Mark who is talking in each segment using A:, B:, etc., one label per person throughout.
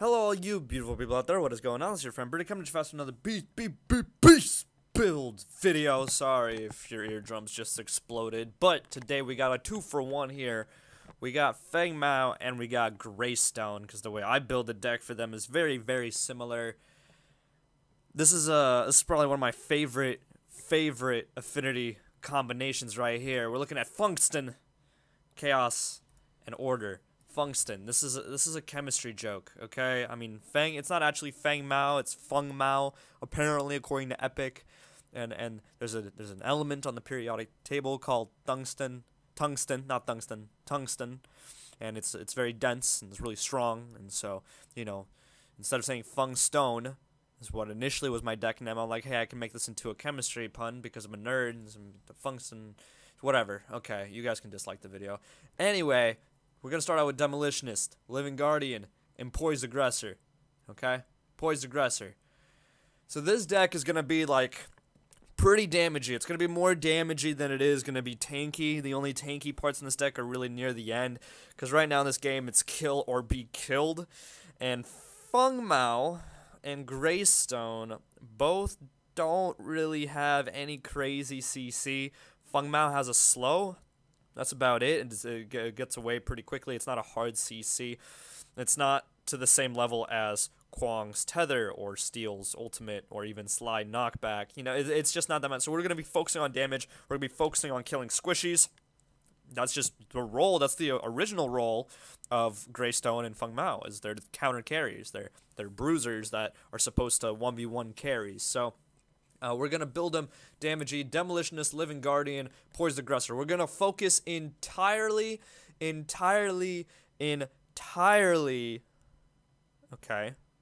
A: Hello, all you beautiful people out there. What is going on? It's your friend Britik coming to you fast with another beast build video. Sorry if your eardrums just exploded, but today we got a 2-for-1 here. We got Feng Mao and we got Greystone, because the way I build the deck for them is very similar. This is probably one of my favorite affinity combinations right here. We're looking at Funkston, Chaos, and Order. Funkston. This is a chemistry joke, okay? I mean, it's not actually Feng Mao, it's Feng Mao, apparently, according to Epic. And there's an element on the periodic table called tungsten, not tungsten, tungsten. And it's very dense and it's really strong, and so, you know, instead of saying Feng Stone, is what initially was my deck name, I'm like, hey, I can make this into a chemistry pun because I'm a nerd and some Funkston, whatever. Okay, you guys can dislike the video. Anyway, we're going to start out with Demolitionist, Living Guardian, and Poised Aggressor. Okay? Poised Aggressor. So this deck is going to be, like, pretty damagey. It's going to be more damagey than it is going to be tanky. The only tanky parts in this deck are really near the end, because right now in this game it's kill or be killed. And Feng Mao and Greystone both don't really have any crazy CC. Feng Mao has a slow. That's about it. It gets away pretty quickly. It's not a hard CC. It's not to the same level as Kwang's Tether or Steel's Ultimate or even Slide Knockback. You know, it's just not that much. So we're going to be focusing on damage. We're going to be focusing on killing squishies. That's just the role. That's the original role of Greystone and Feng Mao, is they're counter carries. They're bruisers that are supposed to 1v1 carries. So we're going to build them damagey, Demolitionist, Living Guardian, Poised Aggressor. We're going to focus entirely, okay,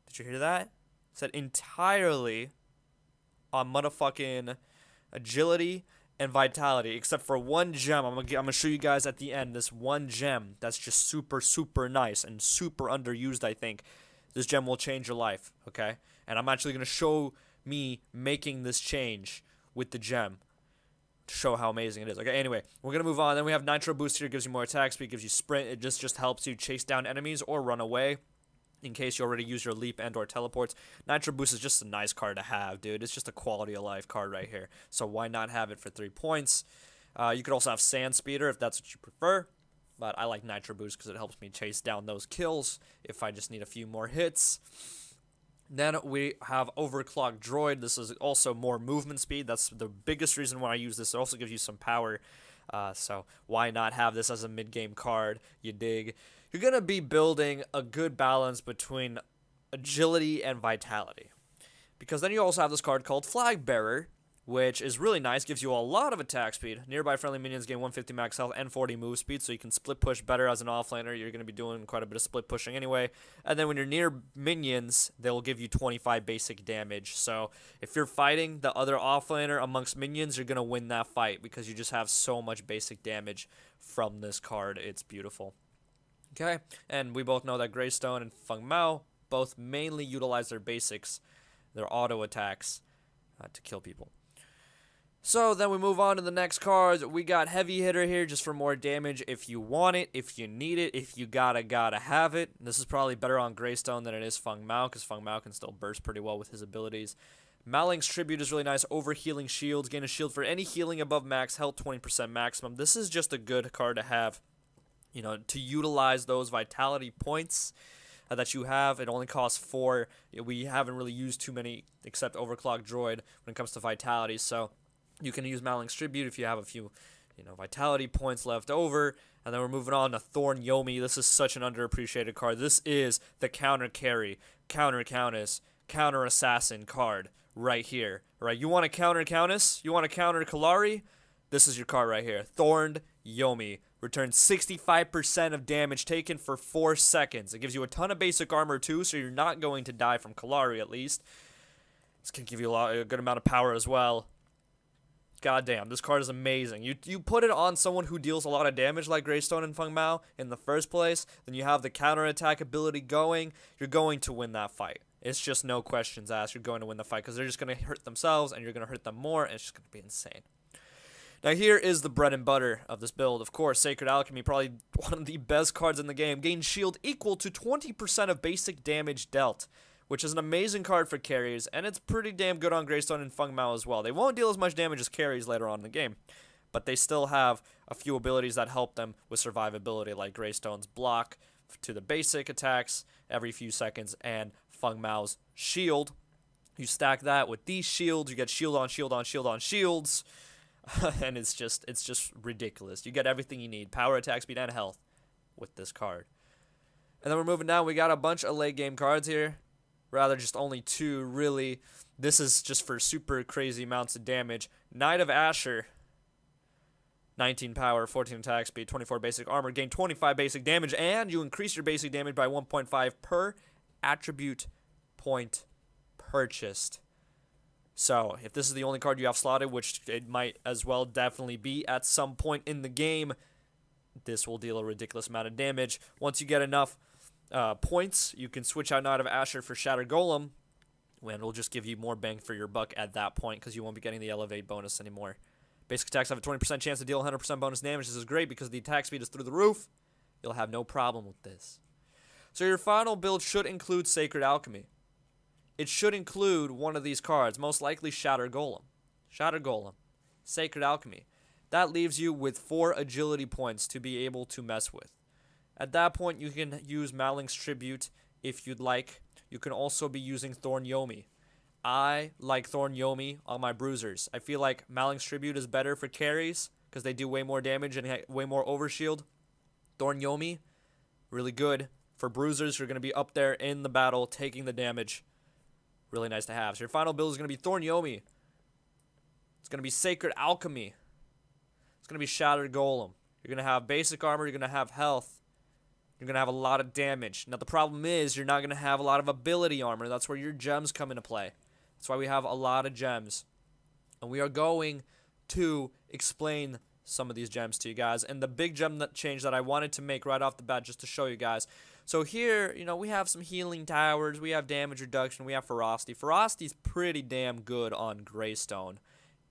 A: did you hear that? I said entirely on motherfucking agility and vitality, except for one gem. I'm gonna show you guys at the end this one gem that's just super nice and super underused. I think this gem will change your life, okay? And I'm actually going to show me making this change with the gem to show how amazing it is. Okay, anyway, we're gonna move on. Then we have Nitro Boost here. Gives you more attack speed, gives you sprint. It just helps you chase down enemies or run away in case you already use your leap and or teleports. Nitro Boost is just a nice card to have, dude. It's just a quality of life card right here, so why not have it for 3 points? You could also have Sand Speeder if that's what you prefer, but I like Nitro Boost because it helps me chase down those kills if I just need a few more hits. Then we have Overclock Droid. This is also more movement speed. That's the biggest reason why I use this. It also gives you some power, so why not have this as a mid-game card? You dig? You're going to be building a good balance between agility and vitality, because then you also have this card called Flag Bearer, which is really nice. Gives you a lot of attack speed. Nearby friendly minions gain 150 max health and 40 move speed, so you can split push better as an offlaner. You're going to be doing quite a bit of split pushing anyway. And then when you're near minions, they'll give you 25 basic damage. So if you're fighting the other offlaner amongst minions, you're going to win that fight because you just have so much basic damage from this card. It's beautiful. Okay, and we both know that Greystone and Feng Mao both mainly utilize their basics, their auto attacks, to kill people. So then we move on to the next cards. We got Heavy Hitter here just for more damage if you want it, if you need it, if you gotta have it. This is probably better on Greystone than it is Feng Mao, because Feng Mao can still burst pretty well with his abilities. Maling's Tribute is really nice. Overhealing shields. Gain a shield for any healing above max health, 20% maximum. This is just a good card to have, you know, to utilize those vitality points that you have. It only costs 4. We haven't really used too many except Overclock Droid when it comes to vitality, so you can use Maling's Tribute if you have a few, you know, vitality points left over. And then we're moving on to Thorn Yomi. This is such an underappreciated card. This is the counter carry, counter Countess, counter assassin card right here. Right? You want to counter Countess? You want to counter Kalari? This is your card right here. Thorned Yomi. Returns 65% of damage taken for 4 seconds. It gives you a ton of basic armor too, so you're not going to die from Kalari at least. This can give you a good amount of power as well. Goddamn, this card is amazing. You put it on someone who deals a lot of damage like Greystone and Feng Mao in the first place, then you have the counterattack ability going, you're going to win that fight. It's just no questions asked, you're going to win the fight, because they're just going to hurt themselves, and you're going to hurt them more, and it's just going to be insane. Now here is the bread and butter of this build. Of course, Sacred Alchemy, probably one of the best cards in the game. Gain shield equal to 20% of basic damage dealt, which is an amazing card for carries, and it's pretty damn good on Greystone and Feng Mao as well. They won't deal as much damage as carries later on in the game, but they still have a few abilities that help them with survivability, like Greystone's block to the basic attacks every few seconds, and Feng Mao's shield. You stack that with these shields, you get shield on shield on shield on shields. And it's just ridiculous. You get everything you need, power, attack, speed, and health with this card. And then we're moving down. We got a bunch of late game cards here. Rather, just only 2, really. This is just for super crazy amounts of damage. Knight of Asher, 19 power, 14 attack speed, 24 basic armor, gain 25 basic damage, and you increase your basic damage by 1.5 per attribute point purchased. So, if this is the only card you have slotted, which it might as well definitely be at some point in the game, this will deal a ridiculous amount of damage. Once you get enough points, you can switch out Knight of Asher for Shattered Golem, and it'll just give you more bang for your buck at that point, because you won't be getting the Elevate bonus anymore. Basic attacks have a 20% chance to deal 100% bonus damage. This is great because the attack speed is through the roof. You'll have no problem with this. So your final build should include Sacred Alchemy. It should include one of these cards, most likely Shattered Golem. Shattered Golem, Sacred Alchemy. That leaves you with 4 agility points to be able to mess with. At that point, you can use Maling's Tribute if you'd like. You can also be using Thorn Yomi. I like Thorn Yomi on my bruisers. I feel like Maling's Tribute is better for carries because they do way more damage and way more overshield. Thorn Yomi, really good for bruisers who are going to be up there in the battle taking the damage. Really nice to have. So your final build is going to be Thorn Yomi. It's going to be Sacred Alchemy. It's going to be Shattered Golem. You're going to have basic armor. You're going to have health. You're going to have a lot of damage. Now the problem is you're not going to have a lot of ability armor. That's where your gems come into play. That's why we have a lot of gems. And we are going to explain some of these gems to you guys. And the big gem change that I wanted to make right off the bat just to show you guys. So here, you know, we have some healing towers, we have damage reduction, we have ferocity. Ferocity's pretty damn good on Greystone.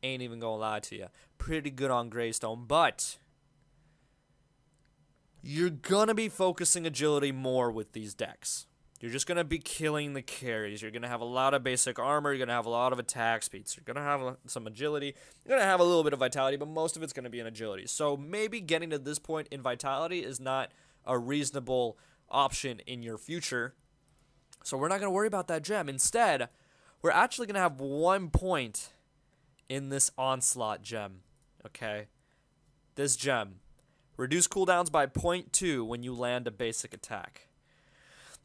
A: Ain't even gonna lie to you. Pretty good on Greystone, but you're gonna be focusing agility more with these decks. You're just gonna be killing the carries. You're gonna have a lot of basic armor, you're gonna have a lot of attack speeds. You're gonna have some agility, you're gonna have a little bit of vitality, but most of it's gonna be in agility. So maybe getting to this point in vitality is not a reasonable option in your future, so we're not going to worry about that gem. Instead, we're actually going to have 1 point in this Onslaught gem. Okay, this gem, reduce cooldowns by 0.2 when you land a basic attack.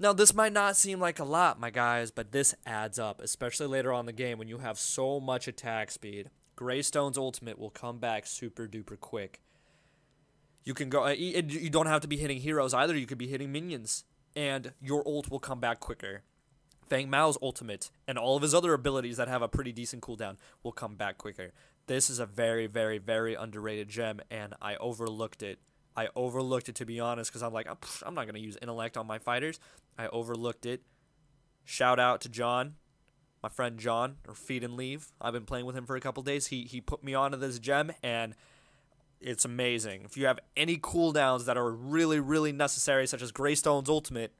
A: Now this might not seem like a lot, my guys, but this adds up, especially later on in the game when you have so much attack speed. Greystone's ultimate will come back super duper quick. You can go. You don't have to be hitting heroes either. You could be hitting minions, and your ult will come back quicker. Feng Mao's ultimate and all of his other abilities that have a pretty decent cooldown will come back quicker. This is a very, very, very underrated gem, and I overlooked it. I overlooked it, to be honest, because I'm like, I'm not gonna use intellect on my fighters. I overlooked it. Shout out to John, my friend John, or Feed and Leave. I've been playing with him for a couple days. He put me onto this gem, and it's amazing. If you have any cooldowns that are really, really necessary, such as Greystone's ultimate,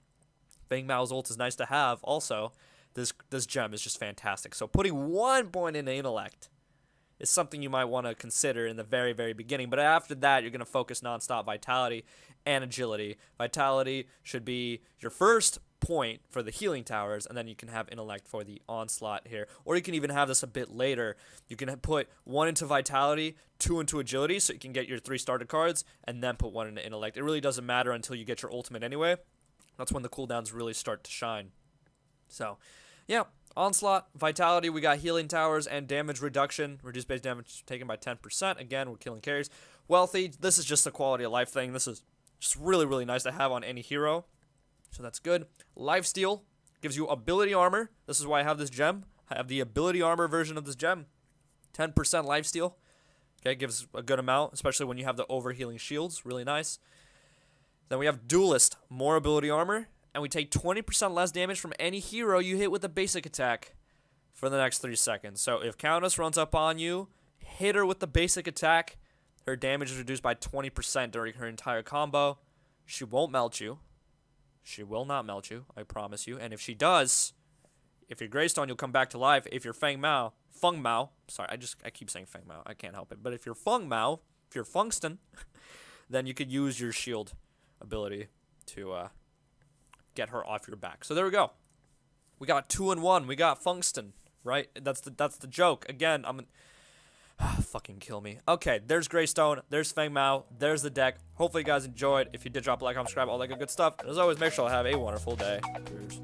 A: Feng Mao's ult is nice to have also, this gem is just fantastic. So putting 1 point in intellect is something you might want to consider in the very, very beginning. But after that, you're going to focus nonstop vitality and agility. Vitality should be your first point for the healing towers, and then you can have intellect for the onslaught here. Or you can even have this a bit later. You can put 1 into vitality, 2 into agility, so you can get your 3 starter cards, and then put 1 into intellect. It really doesn't matter until you get your ultimate anyway. That's when the cooldowns really start to shine. So, yeah, onslaught, vitality, we got healing towers and damage reduction. Reduced base damage taken by 10%. Again, we're killing carries. Wealthy, this is just a quality of life thing. This is just really, really nice to have on any hero. So that's good. Lifesteal gives you ability armor. This is why I have this gem. I have the ability armor version of this gem. 10% lifesteal. Okay, gives a good amount, especially when you have the overhealing shields. Really nice. Then we have Duelist, more ability armor, and we take 20% less damage from any hero you hit with a basic attack for the next 3 seconds. So if Countess runs up on you, hit her with the basic attack, her damage is reduced by 20% during her entire combo. She won't melt you. She will not melt you, I promise you. And if she does, if you're Greystone, you'll come back to life. If you're Feng Mao, sorry, I keep saying Feng Mao, I can't help it. But if you're Feng Mao, if you're Funkston, then you could use your shield ability to get her off your back. So there we go. We got 2-in-1. We got Funkston, right? That's the joke. Again, fucking kill me. Okay, there's Greystone, there's Feng Mao, there's the deck. Hopefully you guys enjoyed. If you did, drop a like, comment, subscribe, all that good stuff. And as always, make sure to have a wonderful day. Cheers.